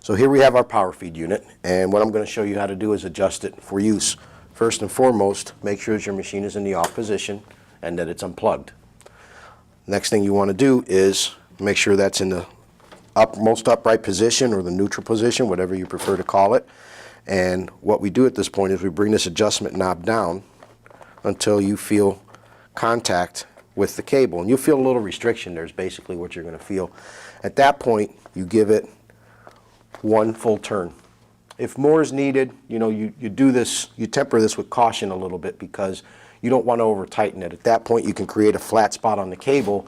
So here we have our power feed unit, and what I'm going to show you how to do is adjust it for use. First and foremost, make sure that your machine is in the off position and that it's unplugged. Next thing you want to do is make sure that's in the most upright position or the neutral position, whatever you prefer to call it. And what we do at this point is we bring this adjustment knob down until you feel contact with the cable. And you'll feel a little restriction there is basically what you're going to feel. At that point, you give it one full turn. If more is needed, you know, you do this, you temper this with caution a little bit because you don't want to over tighten it. At that point, you can create a flat spot on the cable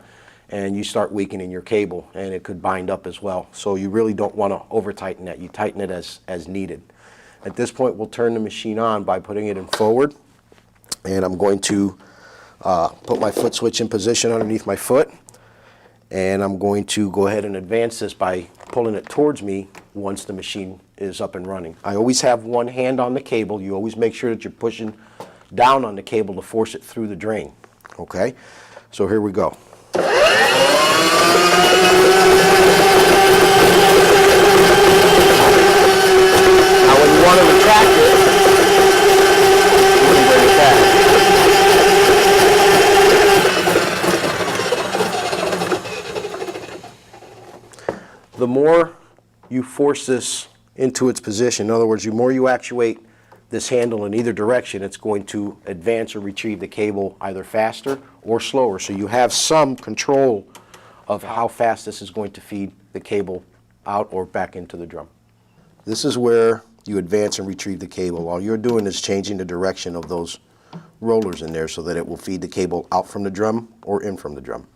and you start weakening your cable, and it could bind up as well. So you really don't want to over tighten that. You tighten it as needed. At this point, we'll turn the machine on by putting it in forward, and I'm going to put my foot switch in position underneath my foot, and I'm going to go ahead and advance this by pulling it towards me once the machine is up and running. I always have one hand on the cable. You always make sure that you're pushing down on the cable to force it through the drain. Okay, so here we go. Now when you want to retract it, you bring it back. The more you force this into its position, in other words, the more you actuate this handle in either direction, it's going to advance or retrieve the cable either faster or slower. So you have some control of how fast this is going to feed the cable out or back into the drum. This is where you advance and retrieve the cable. All you're doing is changing the direction of those rollers in there so that it will feed the cable out from the drum or in from the drum.